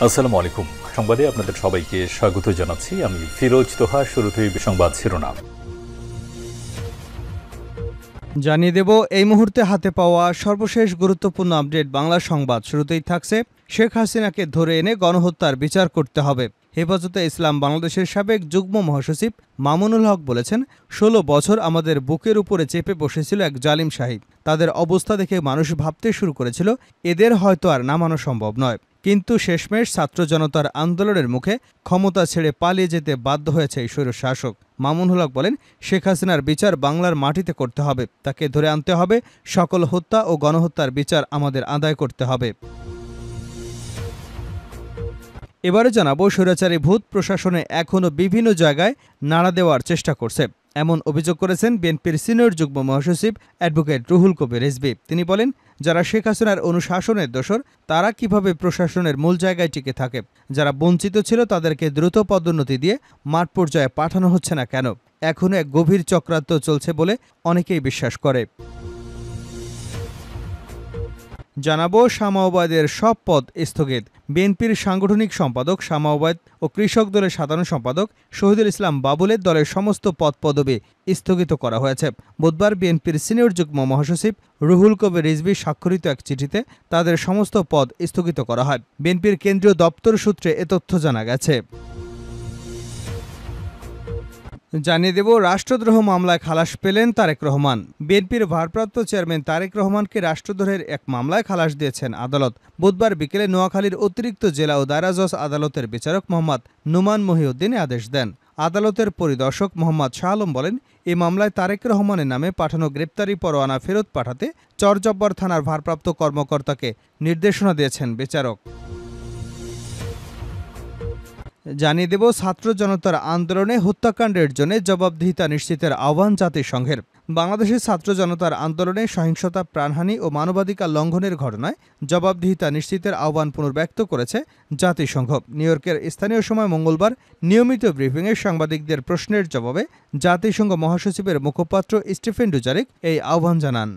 আসসালামু আলাইকুম। সংবাদে আপনাদের সবাইকে স্বাগত জানাচ্ছি। আমি ফিরোজ তোহা। শুরুতেই সংবাদ শিরোনাম জানিয়ে দেব এই মুহূর্তে হাতে পাওয়া সর্বশেষ গুরুত্বপূর্ণ আপডেট বাংলা সংবাদ। শুরুতেই থাকছে শেখ হাসিনাকে ধরে এনে গণহত্যার বিচার করতে হবে। হেফাজতে ইসলাম বাংলাদেশের সাবেক যুগ্ম মহাসচিব মামুনুল হক বলেছেন, ১৬ বছর আমাদের বুকের উপরে চেপে বসেছিল এক জালিম শাহী। তাদের অবস্থা দেখে মানুষ ভাবতে শুরু করেছিল এদের হয়তো আর নামানো সম্ভব নয়। কিন্তু শেষমেশ ছাত্র জনতার আন্দোলনের মুখে ক্ষমতা ছেড়ে পালিয়ে যেতে বাধ্য হয়েছে এই স্বৈরশাসক। মামুনুল হক বলেন, শেখ হাসিনার বিচার বাংলার মাটিতে করতে হবে, তাকে ধরে আনতে হবে, সকল হত্যা ও গণহত্যার বিচার আমাদের আদায় করতে হবে। এবারে জানাবো, স্বৈরাচারী ভূত প্রশাসনে এখনও বিভিন্ন জায়গায় নাড়া দেওয়ার চেষ্টা করছে, এমন অভিযোগ করেছেন বিএনপির সিনিয়র যুগ্ম মহাসচিব অ্যাডভোকেট রুহুল কবির রিজভী। তিনি বলেন, যারা শেখ হাসিনার অনুশাসনের দোসর তারা কিভাবে প্রশাসনের মূল জায়গায় টিকে থাকে? যারা বঞ্চিত ছিল তাদেরকে দ্রুত পদোন্নতি দিয়ে মাঠ পর্যায়ে পাঠানো হচ্ছে না কেন? এখনও এক গভীর চক্রান্ত চলছে বলে অনেকেই বিশ্বাস করে। জানাবো, শামাওবাদের সব পদ স্থগিত। বিএনপির সাংগঠনিক সম্পাদক, শামাওবাদ ও কৃষক দলের সাধারণ সম্পাদক শহীদুল ইসলাম বাবুলের দলের সমস্ত পদপদবি স্থগিত করা হয়েছে। বুধবার বিএনপির সিনিয়র যুগ্ম মহাসচিব রুহুল কবির রিজভী স্বাক্ষরিত এক চিঠিতে তাদের সমস্ত পদ স্থগিত করা হয়। বিএনপির কেন্দ্রীয় দপ্তর সূত্রে এ তথ্য জানা গেছে। জানিয়ে দেব, রাষ্ট্রদ্রোহ মামলায় খালাস পেলেন তারেক রহমান। বিএনপির ভারপ্রাপ্ত চেয়ারম্যান তারেক রহমানকে রাষ্ট্রদ্রোহের এক মামলায় খালাস দিয়েছেন আদালত। বুধবার বিকেলে নোয়াখালীর অতিরিক্ত জেলা ও দায়রা জজ আদালতের বিচারক মোহাম্মদ নুমান মহিউদ্দিন আদেশ দেন। আদালতের পরিদর্শক মোহাম্মদ শাহ আলম বলেন, এই মামলায় তারেক রহমানের নামে পাঠানো গ্রেপ্তারি পরোয়ানা ফেরত পাঠাতে চরজব্বর থানার ভারপ্রাপ্ত কর্মকর্তাকে নির্দেশনা দিয়েছেন বিচারক। জানিয়ে দেব, ছাত্র জনতার আন্দোলনে হত্যাকাণ্ডের জন্য জবাবদিহিতা নিশ্চিতের আহ্বান জাতিসংঘের। বাংলাদেশের ছাত্র জনতার আন্দোলনে সহিংসতা, প্রাণহানি ও মানবাধিকার লঙ্ঘনের ঘটনায় জবাবদিহিতা নিশ্চিতের আহ্বান পুনর্ব্যক্ত করেছে জাতিসংঘ। নিউ ইয়র্কের স্থানীয় সময় মঙ্গলবার নিয়মিত ব্রিফিংয়ে সাংবাদিকদের প্রশ্নের জবাবে জাতিসংঘ মহাসচিবের মুখপাত্র স্টিফেন ডুজারিক এই আহ্বান জানান।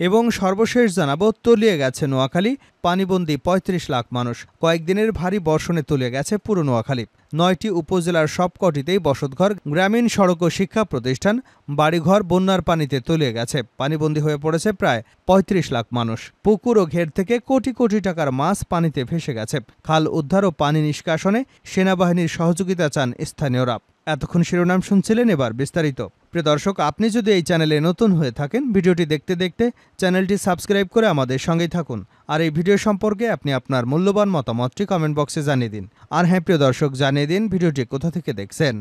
এবং সর্বশেষ জানাবো, তলিয়ে গেছে নোয়াখালী, পানিবন্দী ৩৫ লাখ মানুষ। কয়েকদিনের ভারী বর্ষণে তলিয়ে গেছে পুরো নোয়াখালী। ৯টি উপজেলার সবকটিতেই বসতঘর, গ্রামীণ সড়ক ও শিক্ষা প্রতিষ্ঠান, বাড়িঘর বন্যার পানিতে তলিয়ে গেছে। পানিবন্দী হয়ে পড়েছে প্রায় ৩৫ লাখ মানুষ। পুকুর ও ঘের থেকে কোটি কোটি টাকার মাছ পানিতে ভেসে গেছে। খাল উদ্ধার ও পানি নিষ্কাশনে সেনাবাহিনীর সহযোগিতা চান স্থানীয়রা। এতক্ষণ শিরোনাম শুনছিলেন, এবার বিস্তারিত। প্রিয় দর্শক, আপনি যদি এই চ্যানেলে নতুন হয়ে থাকেন, ভিডিওটি দেখতে দেখতে চ্যানেলটি সাবস্ক্রাইব করে আমাদের সঙ্গেই থাকুন। আর এই ভিডিও সম্পর্কে আপনি আপনার মূল্যবান মতামতটি কমেন্ট বক্সে জানিয়ে দিন। আর হ্যাঁ প্রিয় দর্শক, জানিয়ে দিন ভিডিওটি কোথা থেকে দেখছেন।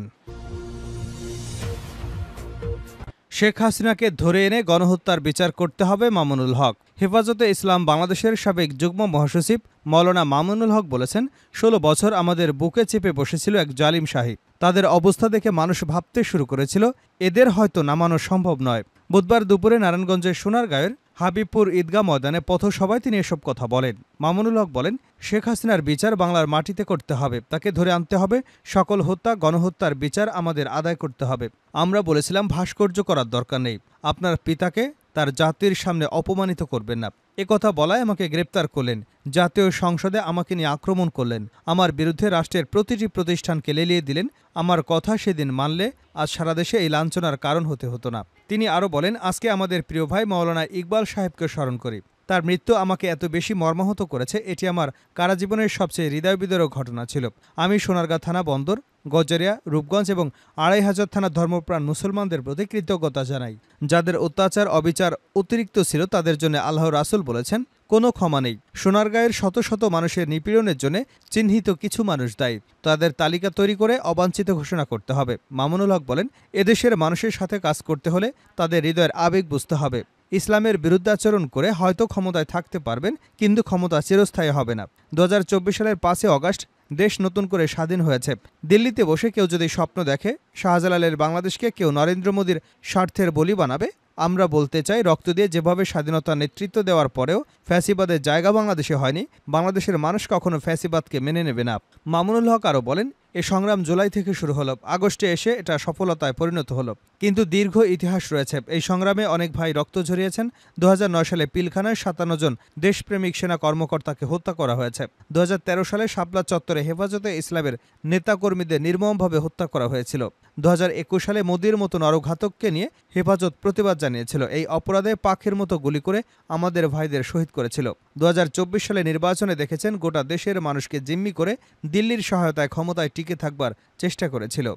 শেখ হাসিনাকে ধরে এনে গণহত্যার বিচার করতে হবে, মামুনুল হক। হেফাজতে ইসলাম বাংলাদেশের সাবেক যুগ্ম মহাসচিব মৌলানা মামুনুল হক বলেছেন, ১৬ বছর আমাদের বুকে চেপে বসেছিল এক জালিম শাহী। তাদের অবস্থা দেখে মানুষ ভাবতে শুরু করেছিল এদের হয়তো নামানো সম্ভব নয়। বুধবার দুপুরে নারায়ণগঞ্জের সোনারগাঁয়ের হাবিবপুর ঈদগাহ ময়দানে পথসভায় তিনি এসব কথা বলেন। মামুনুল হক বলেন, শেখ হাসিনার বিচার বাংলার মাটিতে করতে হবে, তাকে ধরে আনতে হবে, সকল হত্যা গণহত্যার বিচার আমাদের আদায় করতে হবে। আমরা বলেছিলাম ভাস্কর্য করার দরকার নেই, আপনার পিতাকে তার জাতির সামনে অপমানিত করবেন না। একথা বলায় আমাকে গ্রেপ্তার করলেন, জাতীয় সংসদে আমাকে নিয়ে আক্রমণ করলেন, আমার বিরুদ্ধে রাষ্ট্রের প্রতিটি প্রতিষ্ঠানকে লেলিয়ে দিলেন। আমার কথা সেদিন মানলে আজ সারা দেশে এই লাঞ্ছনার কারণ হতে হতো না। তিনি আরও বলেন, আজকে আমাদের প্রিয় ভাই মাওলানা ইকবাল সাহেবকে স্মরণ করি। তার মৃত্যু আমাকে এত বেশি মর্মাহত করেছে, এটি আমার কারাজীবনের সবচেয়ে হৃদয়বিদারক ঘটনা ছিল। আমি সোনারগাঁ থানা বন্দর, গজারিয়া, রূপগঞ্জ এবং ২৫০০ থানার ধর্মপ্রাণ মুসলমানদের প্রতি কৃতজ্ঞতা জানাই। যাদের অত্যাচার অবিচার অতিরিক্ত ছিল তাদের জন্য আল্লাহ রাসূল বলেছেন, কোনো ক্ষমা নেই। সোনারগাঁয়ের শত শত মানুষের নিপীড়নের জন্য চিহ্নিত কিছু মানুষ দায়ী, তাদের তালিকা তৈরি করে অবাঞ্ছিত ঘোষণা করতে হবে। মামুনুল হক বলেন, এদেশের মানুষের সাথে কাজ করতে হলে তাদের হৃদয়ের আবেগ বুঝতে হবে। ইসলামের বিরুদ্ধাচরণ করে হয়তো ক্ষমতায় থাকতে পারবেন, কিন্তু ক্ষমতা চিরস্থায়ী হবে না। ২০২৪ সালের ৫ই অগাস্ট দেশ নতুন করে স্বাধীন হয়েছে। দিল্লিতে বসে কেউ যদি স্বপ্ন দেখে শাহজালালের বাংলাদেশকে কেউ নরেন্দ্র মোদীর স্বার্থের বলি বানাবে, আমরা বলতে চাই, রক্ত দিয়ে যেভাবে স্বাধীনতার নেতৃত্ব দেওয়ার পরেও ফ্যাসিবাদের জায়গা বাংলাদেশে হয়নি, বাংলাদেশের মানুষ কখনো ফ্যাসিবাদকে মেনে নেবে না। মামুনুল হক আরও বলেন, এ সংগ্রাম জুলাই থেকে শুরু হলো, আগস্টে এসে এটা সফলতায় পরিণত হলো। কিন্তু দীর্ঘ ইতিহাস রয়েছে। এই সংগ্রামে অনেক ভাই রক্ত ঝরিয়েছেন। 2009 সালে পিলখানায় 57 জন দেশপ্রেমিক সেনা কর্মকর্তাকে হত্যা করা হয়েছে। 2013 সালে শাপলা চত্বরে হেফাজতে ইসলামের নেতাকর্মীদের নির্মমভাবে হত্যা করা হয়েছিল। 2021 সালে মোদির মতো নরঘাতককে নিয়ে হেফাজত প্রতিবাদ জানিয়েছিল। এই অপরাধে পাখির মতো গুলি করে আমাদের ভাইদের শহীদ করেছিল। 2024 সালে নির্বাচনে দেখেছেন গোটা দেশের মানুষকে জিম্মি করে দিল্লির সহায়তায় ক্ষমতায় টিকে থাকবার চেষ্টা করেছিল।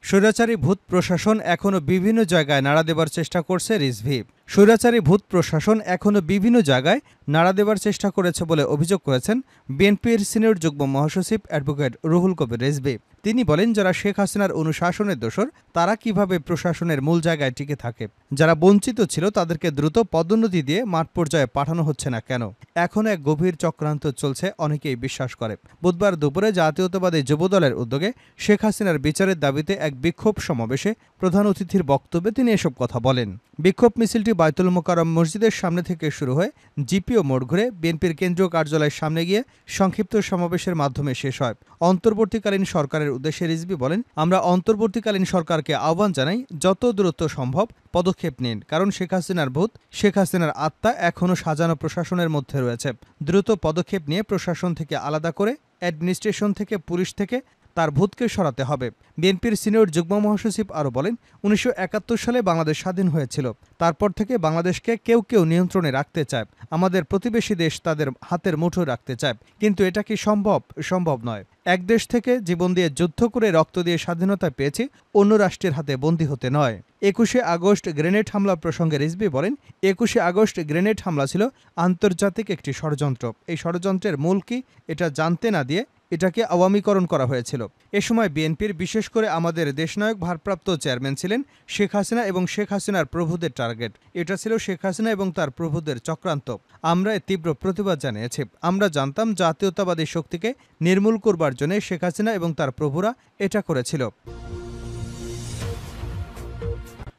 স্বৈরাচারী ভূত প্রশাসন এখনও বিভিন্ন জায়গায় নাড়া দেবার চেষ্টা করছে রিজভী। স্বৈরাচারী ভূত প্রশাসন এখনও বিভিন্ন জায়গায় নাড়া দেবার চেষ্টা করেছে বলে অভিযোগ করেছেন বিএনপির সিনিয়র যুগ্ম মহাসচিব অ্যাডভোকেট রুহুল কবির রিজভী। তিনি বলেন, যারা শেখ হাসিনার অনুশাসনের দোসর তারা কিভাবে প্রশাসনের মূল জায়গায় টিকে থাকে? যারা বঞ্চিত ছিল তাদেরকে দ্রুত পদোন্নতি দিয়ে মাঠ পর্যায়ে পাঠানো হচ্ছে না কেন? এখন এক গভীর চক্রান্ত চলছে, অনেকেই বিশ্বাস করে। বুধবার দুপুরে জাতীয়তাবাদী যুবদলের উদ্যোগে শেখ হাসিনার বিচারের দাবিতে এক বিক্ষোভ সমাবেশে প্রধান অতিথির বক্তব্যে তিনি এসব কথা বলেন। বিক্ষোভ মিছিলটি বায়তুল মোকাররম মসজিদের সামনে থেকে শুরু হয়ে জিপিও মোড় ঘুরে বিএনপির কেন্দ্রীয় কার্যালয়ের সামনে গিয়ে সংক্ষিপ্ত সমাবেশের মাধ্যমে শেষ হয়। অন্তর্বর্তীকালীন সরকারের উদ্দেশ্যে রিজভী বলেন, আমরা অন্তর্বর্তীকালীন সরকারকে আহ্বান জানাই, যত দ্রুত সম্ভব পদক্ষেপ নিন। কারণ শেখ হাসিনার ভূত, শেখ হাসিনার আত্মা এখনও সাজানো প্রশাসনের মধ্যে রয়েছে। দ্রুত পদক্ষেপ নিয়ে প্রশাসন থেকে আলাদা করে অ্যাডমিনিস্ট্রেশন থেকে, পুলিশ থেকে তার ভূতকে সরাতে হবে। বিএনপির সিনিয়র যুগ্ম মহাসচিব আরও বলেন, 1971 সালে বাংলাদেশ স্বাধীন হয়েছিল। তারপর থেকে বাংলাদেশকে কেউ কেউ নিয়ন্ত্রণে রাখতে চায়। আমাদের প্রতিবেশী দেশ তাদের হাতের মুঠোয় রাখতে চায়। কিন্তু এটা কি সম্ভব? সম্ভব নয়। এক দেশ থেকে জীবন দিয়ে যুদ্ধ করে রক্ত দিয়ে স্বাধীনতা পেয়েছি, অন্য রাষ্ট্রের হাতে বন্দী হতে নয়। 21শে আগস্ট গ্রেনেড হামলা প্রসঙ্গে রিজভী বলেন, 21শে আগস্ট গ্রেনেড হামলা ছিল আন্তর্জাতিক একটি ষড়যন্ত্র। এই ষড়যন্ত্রের মূল কি এটা জানতে না দিয়ে এটাকে আওয়ামীকরণ করা হয়েছিল। এ সময় বিএনপির, বিশেষ করে আমাদের দেশনায়ক ভারপ্রাপ্ত চেয়ারম্যান ছিলেন শেখ হাসিনা এবং শেখ হাসিনার প্রভুদের টার্গেট। এটা ছিল শেখ হাসিনা এবং তার প্রভুদের চক্রান্ত। আমরা এর তীব্র প্রতিবাদ জানিয়েছি। আমরা জানতাম জাতীয়তাবাদী শক্তিকে নির্মূল করবার জন্য শেখ হাসিনা এবং তার প্রভুরা এটা করেছিল।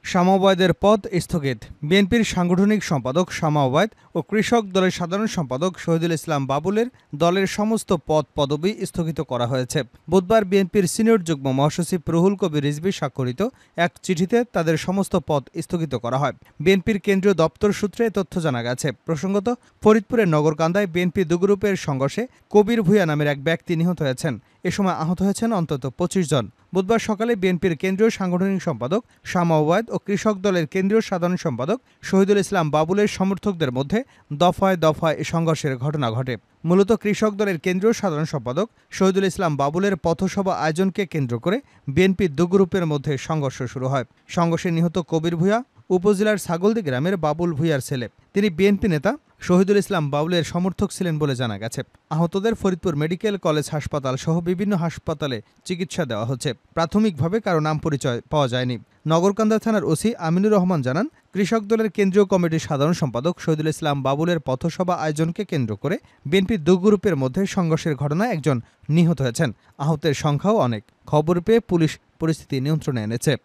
শামা-ওবায়দের পদ স্থগিত। বিএনপির সাংগঠনিক সম্পাদক শামা ওবায়দ ও কৃষক দলের সাধারণ সম্পাদক শহীদুল ইসলাম বাবুলের দলের সমস্ত পদবি স্থগিত করা হয়েছে। বুধবার বিএনপির সিনিয়র যুগ্ম মহাসচিব রুহুল কবির রিজভী স্বাক্ষরিত এক চিঠিতে তাদের সমস্ত পদ স্থগিত করা হয়। বিএনপির কেন্দ্রীয় দপ্তর সূত্রে তথ্য জানা গেছে। প্রসঙ্গত, ফরিদপুরের নগরকান্দায় বিএনপি দুগ্রুপের সংঘর্ষে কবির ভূঁইয়া নামের এক ব্যক্তি নিহত হয়েছেন। এ সময় আহত হয়েছেন অন্তত 25 জন। বুধবার সকালে বিএনপির কেন্দ্রীয় সাংগঠনিক সম্পাদক শামা ওবায়দ ও কৃষক দলের কেন্দ্রীয় সাধারণ সম্পাদক শহীদুল ইসলাম বাবুলের সমর্থকদের মধ্যে দফায় দফায় সংঘর্ষের ঘটনা ঘটে। মূলত কৃষক দলের কেন্দ্রীয় সাধারণ সম্পাদক শহীদুল ইসলাম বাবুলের পথসভা আয়োজনকে কেন্দ্র করে বিএনপির দুগ্রুপের মধ্যে সংঘর্ষ শুরু হয়। সংঘর্ষে নিহত কবির ভূঁইয়া উপজেলার ছাগলদি গ্রামের বাবুল ভূঁইয়ার ছেলে। তিনি বিএনপি নেতা শহীদুল ইসলাম বাবুলের সমর্থক ছিলেন বলে জানা গেছে। আহতদের ফরিদপুর মেডিকেল কলেজ হাসপাতাল সহ বিভিন্ন হাসপাতালে চিকিৎসা দেওয়া হচ্ছে। প্রাথমিকভাবে কারো নাম পরিচয় পাওয়া যায়নি। নগরকান্দা থানার ওসি আমিনুর রহমান জানান, কৃষক দলের কেন্দ্রীয় কমিটির সাধারণ সম্পাদক শহীদুল ইসলাম বাবুলের পথসভা আয়োজনকে কেন্দ্র করে বিএনপির দুগ্রুপের মধ্যে সংঘর্ষের ঘটনায় একজন নিহত হয়েছেন। আহতের সংখ্যাও অনেক। খবর পেয়ে পুলিশ পরিস্থিতি নিয়ন্ত্রণে এনেছে।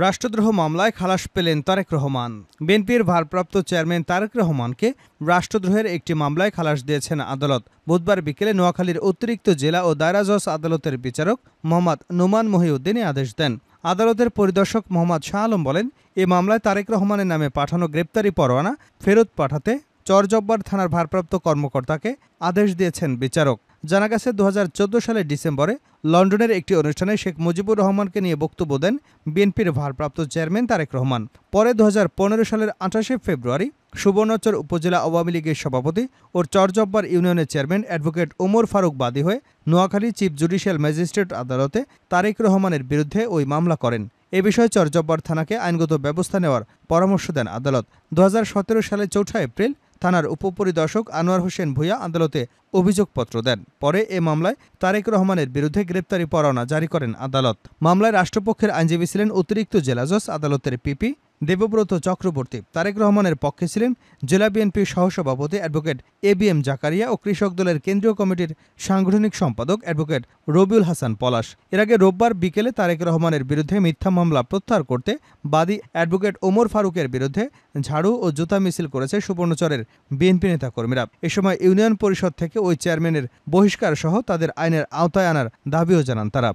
রাষ্ট্রদ্রোহ মামলায় খালাস পেলেন তারেক রহমান। বিএনপির ভারপ্রাপ্ত চেয়ারম্যান তারেক রহমানকে রাষ্ট্রদ্রোহের একটি মামলায় খালাস দিয়েছেন আদালত। বুধবার বিকেলে নোয়াখালীর অতিরিক্ত জেলা ও দায়রা জজ আদালতের বিচারক মোহাম্মদ নোমান মহিউদ্দিন আদেশ দেন। আদালতের পরিদর্শক মোহাম্মদ শাহ আলম বলেন, এ মামলায় তারেক রহমানের নামে পাঠানো গ্রেপ্তারি পরোয়ানা ফেরত পাঠাতে চরজব্বার থানার ভারপ্রাপ্ত কর্মকর্তাকে আদেশ দিয়েছেন বিচারক। জানা গেছে, 2014 সালের ডিসেম্বরে লন্ডনের একটি অনুষ্ঠানে শেখ মুজিবুর রহমানকে নিয়ে বক্তব্য দেন বিএনপির ভারপ্রাপ্ত চেয়ারম্যান তারেক রহমান। পরে 2015 সালের 28শে ফেব্রুয়ারি সুবর্ণচর উপজেলা আওয়ামী লীগের সভাপতি ও চরজব্বার ইউনিয়নের চেয়ারম্যান অ্যাডভোকেট ওমর ফারুক বাদী হয়ে নোয়াখালী চিফ জুডিশিয়াল ম্যাজিস্ট্রেট আদালতে তারেক রহমানের বিরুদ্ধে ওই মামলা করেন। এ বিষয়ে চরজব্বার থানাকে আইনগত ব্যবস্থা নেওয়ার পরামর্শ দেন আদালত। 2017 সালের 4 এপ্রিল থানার উপপরিদর্শক আনোয়ার হোসেন ভূঁইয়া আদালতে অভিযোগপত্র দেন। পরে এ মামলায় তারেক রহমানের বিরুদ্ধে গ্রেপ্তারি পরোয়ানা জারি করেন আদালত। মামলায় রাষ্ট্রপক্ষের আইনজীবী ছিলেন অতিরিক্ত জেলা জজ আদালতের পিপি দেবব্রত চক্রবর্তী। তারেক রহমানের পক্ষে ছিলেন জেলা বিএনপির সহসভাপতি অ্যাডভোকেট এবিএম জাকারিয়া ও কৃষক দলের কেন্দ্রীয় কমিটির সাংগঠনিক সম্পাদক অ্যাডভোকেট রবিউল হাসান পলাশ। এর আগে রোববার বিকেলে তারেক রহমানের বিরুদ্ধে মিথ্যা মামলা প্রত্যাহার করতে বাদী অ্যাডভোকেট ওমর ফারুকের বিরুদ্ধে ঝাড়ু ও জুতা মিছিল করেছে সুবর্ণচরের বিএনপি নেতাকর্মীরা। এ সময় ইউনিয়ন পরিষদ থেকে ওই চেয়ারম্যানের বহিষ্কার সহ তাদের আইনের আওতায় আনার দাবিও জানান তারা।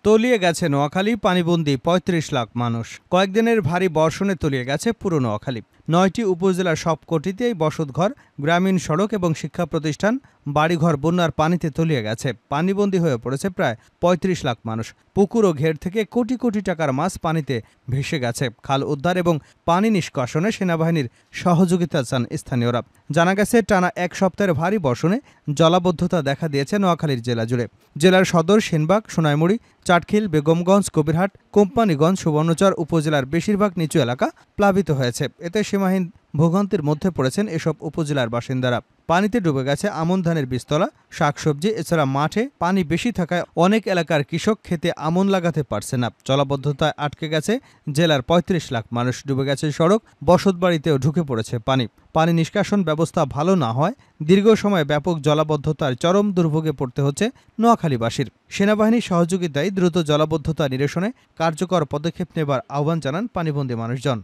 তলিয়ে গেছে নোয়াখালী, পানিবন্দী ৩৫ লাখ মানুষ। কয়েকদিনের ভারী বর্ষণে তলিয়ে গেছে পুরো নোয়াখালী। ৯টি উপজেলার সবকটিতেই বসতঘর, গ্রামীণ সড়ক এবং শিক্ষা প্রতিষ্ঠান, বাড়িঘর বন্যার পানিতে তলিয়ে গেছে। পানিবন্দী হয়ে পড়েছে প্রায় ৩৫ লাখ মানুষ। পুকুর ও ঘের থেকে কোটি কোটি টাকার মাছ পানিতে ভেসে গেছে। খাল উদ্ধার এবং পানি নিষ্কাশনে সেনাবাহিনীর সহযোগিতা চান স্থানীয়রা। জানা গেছে, টানা এক সপ্তাহের ভারী বর্ষণে জলাবদ্ধতা দেখা দিয়েছে নোয়াখালীর জেলা জুড়ে। জেলার সদর, সেনবাগ, সোনাইমুড়ি, চাটখিল, বেগমগঞ্জ, কবিরহাট, কোম্পানীগঞ্জ, সুবর্ণচর উপজেলার বেশিরভাগ নিচু এলাকা প্লাবিত হয়েছে। এতে সীমাহীন ভোগান্তির মধ্যে পড়েছেন এসব উপজেলার বাসিন্দারা। পানিতে ডুবে গেছে আমন ধানের বীজতলা, শাকসবজি। এছাড়া মাঠে পানি বেশি থাকায় অনেক এলাকার কৃষক খেতে আমন লাগাতে পারছে না। জলাবদ্ধতায় আটকে গেছে জেলার ৩৫ লাখ মানুষ। ডুবে গেছে সড়ক, বসতবাড়িতেও ঢুকে পড়েছে পানি। পানি নিষ্কাশন ব্যবস্থা ভালো না হয় দীর্ঘ সময় ব্যাপক জলাবদ্ধতার চরম দুর্ভোগে পড়তে হচ্ছে নোয়াখালীবাসীর। সেনাবাহিনীর সহযোগিতায় দ্রুত জলাবদ্ধতা নিরসনে কার্যকর পদক্ষেপ নেবার আহ্বান জানান পানিবন্দী মানুষজন।